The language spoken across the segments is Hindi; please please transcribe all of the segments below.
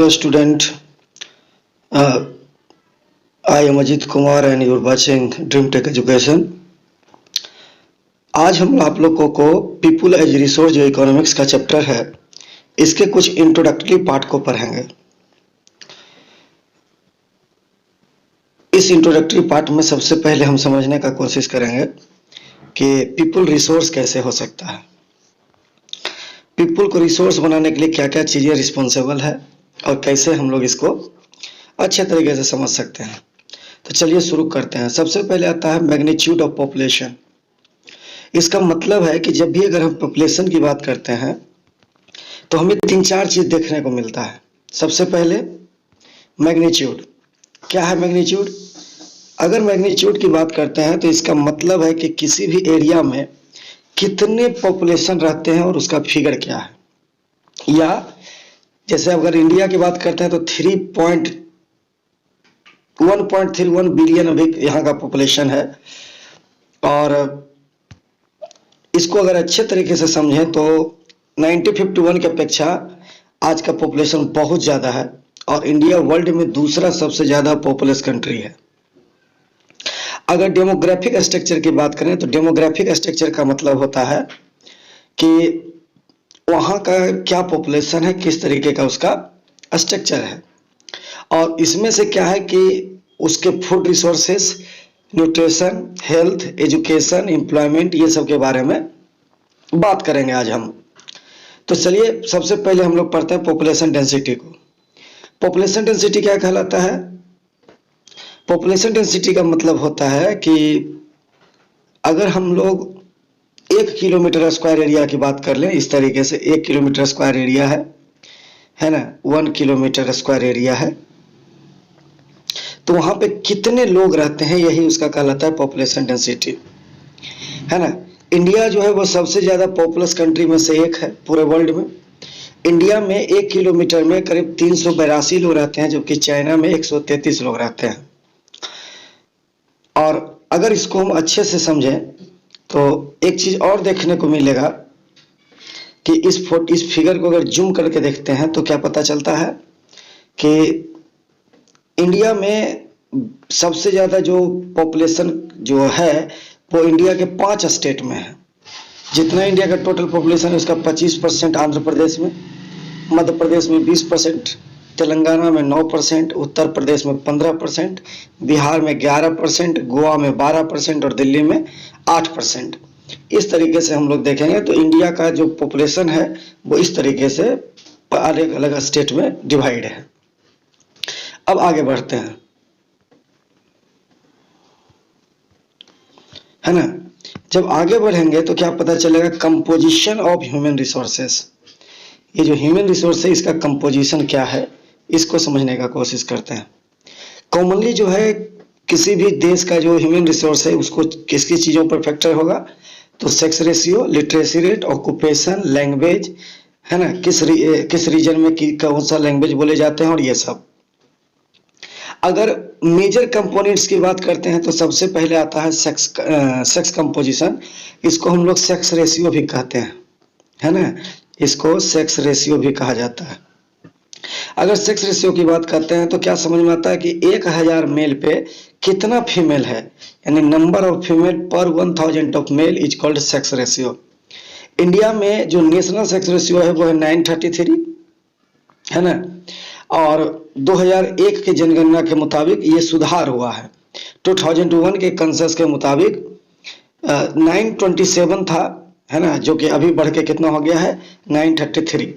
Hello student, uh, I am Ajit Kumar and you are watching Dream Tech Education. आज हम आप लोगों को पीपल एज रिसोर्स जो इकोनॉमिक्स का चैप्टर है इसके कुछ इंट्रोडक्टरी पार्ट को पढ़ेंगे। इस इंट्रोडक्टरी पार्ट में सबसे पहले हम समझने का कोशिश करेंगे कि पीपल रिसोर्स कैसे हो सकता है, पीपल को रिसोर्स बनाने के लिए क्या क्या चीज़ें रिस्पॉन्सिबल है और कैसे हम लोग इसको अच्छे तरीके से समझ सकते हैं। तो चलिए शुरू करते हैं। सबसे पहले आता है मैग्नीट्यूड ऑफ पॉपुलेशन। इसका मतलब है कि जब भी अगर हम पॉपुलेशन की बात करते हैं तो हमें तीन चार चीज देखने को मिलता है। सबसे पहले मैग्नीट्यूड। क्या है मैग्नीट्यूड? अगर मैग्नीट्यूड की बात करते हैं तो इसका मतलब है कि किसी भी एरिया में कितने पॉपुलेशन रहते हैं और उसका फिगर क्या है। या जैसे अगर इंडिया की बात करते हैं तो 1.31 बिलियन अभी यहाँ का पॉपुलेशन है। और इसको अगर अच्छे तरीके से समझें तो 1951 की अपेक्षा आज का पॉपुलेशन बहुत ज़्यादा है और इंडिया वर्ल्ड में दूसरा सबसे ज़्यादा पॉपुलस कंट्री है। अगर डेमोग्राफिक स्ट्रक्चर की बात करें तो डेमोग्राफिक स्ट्रक्चर का मतलब होता है कि वहाँ का क्या पॉपुलेशन है, किस तरीके का उसका स्ट्रक्चर है, और इसमें से क्या है कि उसके food resources, nutrition, health, education, employment, ये सब के बारे में बात करेंगे आज हम। तो चलिए सबसे पहले हम लोग पढ़ते हैं पॉपुलेशन डेंसिटी को। पॉपुलेशन डेंसिटी क्या कहलाता है? पॉपुलेशन डेंसिटी का मतलब होता है कि अगर हम लोग 1 किलोमीटर स्क्वायर एरिया की बात कर लें, इस तरीके से 1 किलोमीटर स्क्वायर एरिया है ना, 1 किलोमीटर स्क्वायर एरिया है, तो वहां पे कितने लोग रहते हैं, यही उसका कहलाता है पॉपुलेशन डेंसिटी, है ना। इंडिया जो है वो सबसे ज्यादा पॉपुलस कंट्री में से एक है पूरे वर्ल्ड में। इंडिया में 1 किलोमीटर में करीब 382 लोग रहते हैं, जबकि चाइना में 133 लोग रहते हैं। और अगर इसको हम अच्छे से समझें तो एक चीज और देखने को मिलेगा कि इस फिगर को अगर जूम करके देखते हैं तो क्या पता चलता है कि इंडिया में सबसे ज्यादा जो पॉपुलेशन जो है वो इंडिया के 5 स्टेट में है। जितना इंडिया का टोटल पॉपुलेशन है उसका 25% आंध्र प्रदेश में, मध्य प्रदेश में 20%, तेलंगाना में 9%, उत्तर प्रदेश में 15%, बिहार में 11%, गोवा में 12% और दिल्ली में 8%। इस तरीके से हम लोग देखेंगे तो इंडिया का जो पॉपुलेशन है वो इस तरीके से अलग अलग स्टेट में डिवाइड है। अब आगे बढ़ते हैं, है ना। जब आगे बढ़ेंगे तो क्या पता चलेगा, कंपोजिशन ऑफ ह्यूमन रिसोर्सेस। ये जो ह्यूमन रिसोर्स है इसका कंपोजिशन क्या है, इसको समझने का कोशिश करते हैं। कॉमनली जो है किसी भी देश का जो ह्यूमन रिसोर्स है उसको किसकी चीजों पर फैक्टर होगा, तो sex ratio, literacy rate, occupation, language, है ना, किस रीजन में कौन सा लैंग्वेज बोले जाते हैं और ये सब। अगर मेजर कंपोनेंट्स की बात करते हैं तो सबसे पहले आता है सेक्स कंपोजिशन। इसको हम लोग सेक्स रेशियो भी कहते हैं, है ना, इसको सेक्स रेशियो भी कहा जाता है। अगर सेक्स रेशियो की बात करते हैं तो क्या समझ में आता है कि 1000 मेल पे कितना फीमेल है, यानी नंबर ऑफ फीमेल पर 1000 of male is called sex ratio. India में जो नेशनल सेक्स रेशियो है वो है 933, है ना, और 2001 के जनगणना के मुताबिक ये सुधार हुआ है। 2001 के कंसेंसस के मुताबिक 927 था, है ना, जो कि अभी बढ़ के कितना हो गया है 933।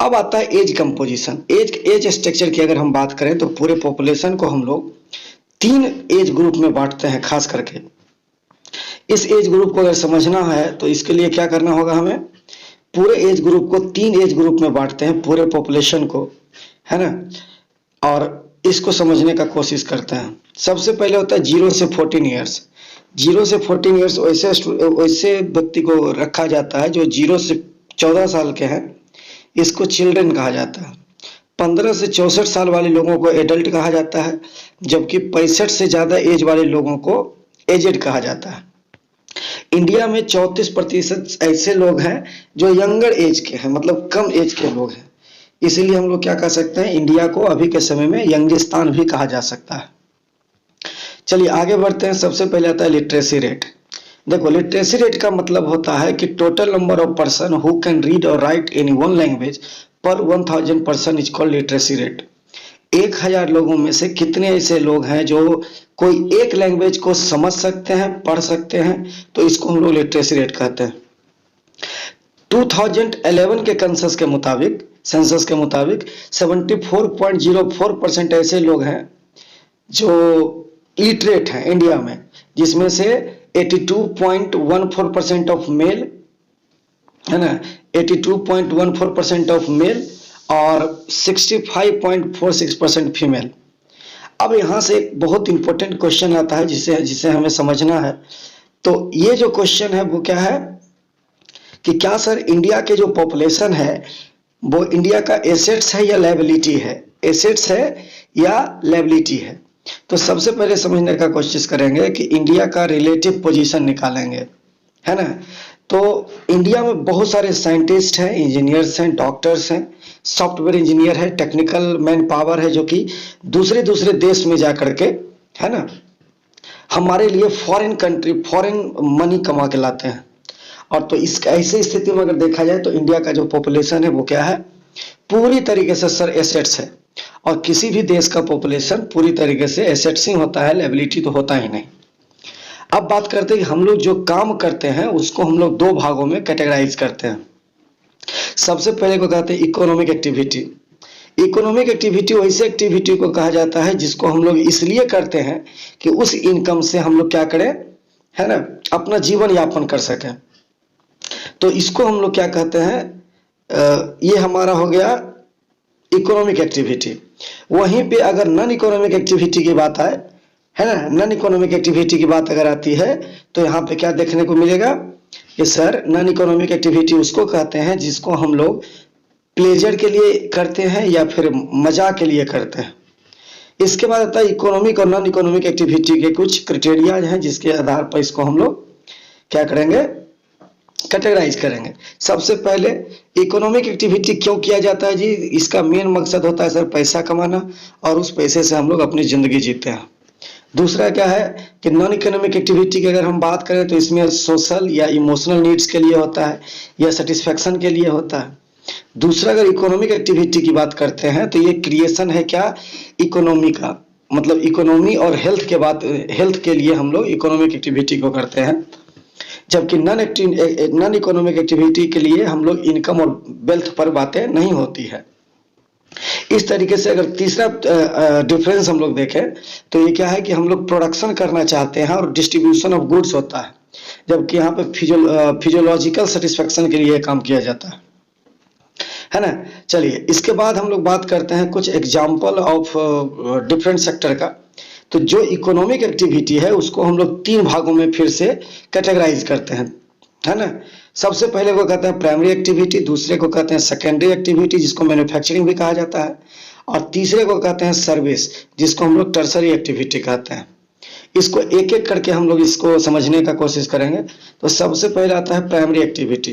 अब आता है एज कंपोजिशन। एज स्ट्रक्चर की अगर हम बात करें तो पूरे पॉपुलेशन को हम लोग 3 एज ग्रुप में बांटते हैं खास करके। इस एज ग्रुप को अगर समझना है तो इसके लिए क्या करना होगा, हमें पूरे एज ग्रुप को 3 एज ग्रुप में बांटते हैं पूरे पॉपुलेशन को, है ना, और इसको समझने का कोशिश करते हैं। सबसे पहले होता है 0 से 14 ईयर्स। 0 से 14 ईयर्स वैसे व्यक्ति को रखा जाता है जो 0 से 14 साल के हैं, इसको चिल्ड्रन कहा जाता है। 15 से 64 साल वाले लोगों को एडल्ट कहा जाता है, जबकि 65 से ज्यादा एज वाले लोगों को एजेड कहा जाता है। इंडिया में 34% ऐसे लोग हैं जो यंगर एज के हैं, मतलब कम एज के लोग हैं। इसीलिए हम लोग क्या कह सकते हैं, इंडिया को अभी के समय में यंगिस्तान भी कहा जा सकता है। चलिए आगे बढ़ते हैं। सबसे पहले आता है लिटरेसी रेट। देखो, लिटरेसी रेट का मतलब होता है कि total number of person who can read और राइट इन वन लैंग्वेज पर 1000 person is called literacy rate. 1000 लोगों में से कितने ऐसे लोग हैं जो कोई एक लैंग्वेज को समझ सकते हैं, पढ़ सकते हैं, तो इसको हम लोग लिटरेसी रेट कहते हैं। 2011 के सेंसस के मुताबिक 74.04% ऐसे लोग हैं जो इलिटरेट हैं इंडिया में, जिसमें से 82.14% ऑफ मेल, है ना, 82.14% ऑफ मेल और 65.46% फीमेल। अब यहाँ से एक बहुत इंपॉर्टेंट क्वेश्चन आता है जिसे हमें समझना है। तो ये जो क्वेश्चन है वो क्या है कि क्या सर इंडिया के जो पॉपुलेशन है वो इंडिया का एसेट्स है या लायबिलिटी है, एसेट्स है या लायबिलिटी है। तो सबसे पहले समझने का कोशिश करेंगे कि इंडिया का रिलेटिव पोजीशन निकालेंगे, है ना। तो इंडिया में बहुत सारे साइंटिस्ट हैं, इंजीनियर्स हैं, डॉक्टर्स हैं, सॉफ्टवेयर इंजीनियर है, टेक्निकल मैन पावर है, जो कि दूसरे देश में जा करके, है ना, हमारे लिए फॉरेन मनी कमा के लाते हैं। और तो इस ऐसी स्थिति में अगर देखा जाए तो इंडिया का जो पॉपुलेशन है वो क्या है, पूरी तरीके से सर एसेट्स है। और किसी भी देश का पॉपुलेशन पूरी तरीके से एसेट्स ही होता है, लायबिलिटी तो होता ही नहीं। अब बात करते हैं कि हम लोग जो काम करते हैं उसको हम लोग दो भागों में कैटेगराइज करते हैं। सबसे पहले को कहते हैं इकोनॉमिक एक्टिविटी। इकोनॉमिक एक्टिविटी वैसे एक्टिविटी को कहा जाता है जिसको हम लोग इसलिए करते हैं कि उस इनकम से हम लोग क्या करें, है ना, अपना जीवन यापन कर सकें। तो इसको हम लोग क्या कहते हैं, ये हमारा हो गया इकोनॉमिक एक्टिविटी। वहीं पे अगर नॉन इकोनॉमिक एक्टिविटी की बात आए, है ना, नॉन इकोनॉमिक एक्टिविटी की बात अगर आती है तो यहाँ पे क्या देखने को मिलेगा कि सर नॉन इकोनॉमिक एक्टिविटी उसको कहते हैं जिसको हम लोग प्लेजर के लिए करते हैं या फिर मजा के लिए करते हैं। इसके बाद आता है इकोनॉमिक और नॉन इकोनॉमिक एक्टिविटी के कुछ क्राइटेरिया हैं जिसके आधार पर इसको हम लोग क्या करेंगे, कैटेगराइज करेंगे। सबसे पहले इकोनॉमिक एक्टिविटी क्यों किया जाता है जी, इसका मेन मकसद होता है सर पैसा कमाना और उस पैसे से हम लोग अपनी जिंदगी जीते हैं। दूसरा क्या है कि नॉन इकोनॉमिक एक्टिविटी की अगर हम बात करें तो इसमें सोशल या इमोशनल नीड्स के लिए होता है या सेटिस्फेक्शन के लिए होता है। दूसरा अगर इकोनॉमिक एक्टिविटी की बात करते हैं तो ये क्रिएशन है क्या, इकोनॉमी का, मतलब इकोनॉमी और हेल्थ के लिए हम लोग इकोनॉमिक एक्टिविटी को करते हैं। जबकि नॉन इकोनॉमिक एक्टिविटी के लिए हम लोग इनकम और वेल्थ पर बातें नहीं होती है। इस तरीके से अगर तीसरा डिफरेंस हम लोग देखें तो ये क्या है कि हम लोग प्रोडक्शन करना चाहते हैं और डिस्ट्रीब्यूशन ऑफ गुड्स होता है, जबकि यहाँ पे फिजियोलॉजिकल सेटिस्फेक्शन के लिए काम किया जाता है ना। चलिए इसके बाद हम लोग बात करते हैं कुछ एग्जाम्पल ऑफ डिफरेंट सेक्टर का। तो जो इकोनॉमिक एक्टिविटी है उसको हम लोग तीन भागों में फिर से कैटेगराइज करते हैं, है ना। सबसे पहले को कहते हैं प्राइमरी एक्टिविटी, दूसरे को कहते हैं सेकेंडरी एक्टिविटी जिसको मैन्युफैक्चरिंग भी कहा जाता है, और तीसरे को कहते हैं सर्विस जिसको हम लोग टर्सरी एक्टिविटी कहते हैं। इसको एक एक करके हम लोग इसको समझने का कोशिश करेंगे। तो सबसे पहले आता है प्राइमरी एक्टिविटी।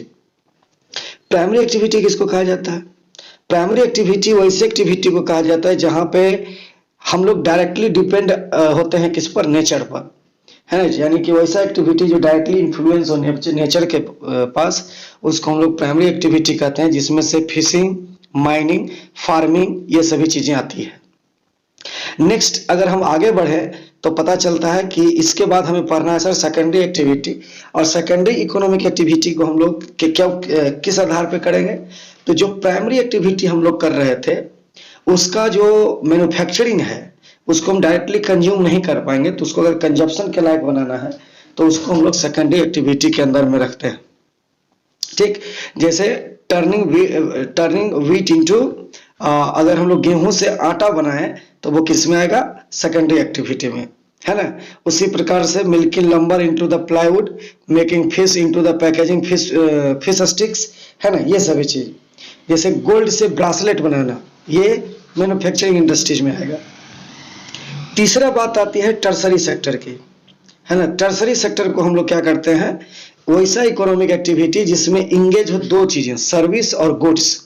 प्राइमरी एक्टिविटी किसको कहा जाता है, प्राइमरी एक्टिविटी वैसे एक्टिविटी को कहा जाता है जहां पे हम लोग डायरेक्टली डिपेंड होते हैं किस पर, नेचर पर, है ना। यानी कि वैसा एक्टिविटी जो डायरेक्टली इन्फ्लुएंस हो नेचर के पास, उसको हम लोग प्राइमरी एक्टिविटी कहते हैं, जिसमें से फिशिंग, माइनिंग, फार्मिंग ये सभी चीजें आती है। नेक्स्ट अगर हम आगे बढ़े तो पता चलता है कि इसके बाद हमें पढ़ना है सर सेकेंडरी एक्टिविटी। और सेकेंडरी इकोनॉमिक एक्टिविटी को हम लोग किस आधार पे करेंगे, तो जो प्राइमरी एक्टिविटी हम लोग कर रहे थे उसका जो मैन्युफैक्चरिंग है उसको हम डायरेक्टली कंज्यूम नहीं कर पाएंगे, तो उसको अगर कंजप्शन के लायक बनाना है तो उसको हम लोग सेकेंडरी एक्टिविटी के अंदर में रखते हैं। ठीक, जैसे टर्निंग व्हीट इनटू, अगर हम लोग गेहूं से आटा बनाएं तो वो किस में आएगा, सेकेंडरी एक्टिविटी में, है ना। उसी प्रकार से milking lumbar into the plywood, making fish into the packaging fish sticks, है ना, ये सभी चीज। जैसे गोल्ड से ब्रासलेट बनाना, ये मैन्युफैक्चरिंग इंडस्ट्रीज में आएगा। तीसरा बात आती है टर्सरी सेक्टर की, है ना। टर्सरी सेक्टर को हम लोग क्या करते हैं, वैसा इकोनॉमिक एक्टिविटी जिसमें इंगेज हो दो चीजें, सर्विस और गुड्स।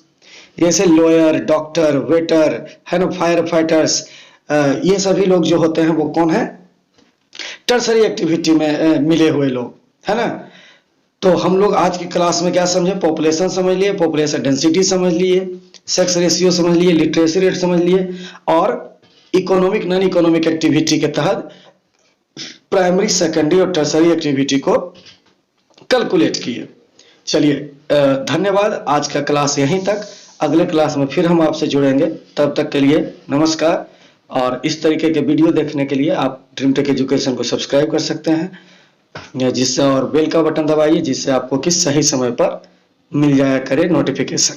जैसे लॉयर, डॉक्टर, वेटर है ना, फायर फाइटर्स, ये सभी लोग जो होते हैं वो कौन है, टर्सरी एक्टिविटी में मिले हुए लोग, है ना। तो हम लोग आज की क्लास में क्या समझे, पॉपुलेशन समझ लिए, पॉपुलेशन डेंसिटी समझ लिए, सेक्स रेशियो समझ लिए, लिटरेसी रेट समझ लिए, और इकोनॉमिक नॉन इकोनॉमिक एक्टिविटी के तहत प्राइमरी, सेकेंडरी और टर्सरी एक्टिविटी को कैलकुलेट किए। चलिए धन्यवाद, आज का क्लास यहीं तक। अगले क्लास में फिर हम आपसे जुड़ेंगे, तब तक के लिए नमस्कार। और इस तरीके के वीडियो देखने के लिए आप ड्रीम टेक एजुकेशन को सब्सक्राइब कर सकते हैं, जिससे और बेल का बटन दबाइए, जिससे आपको किस सही समय पर मिल जाया करे नोटिफिकेशन।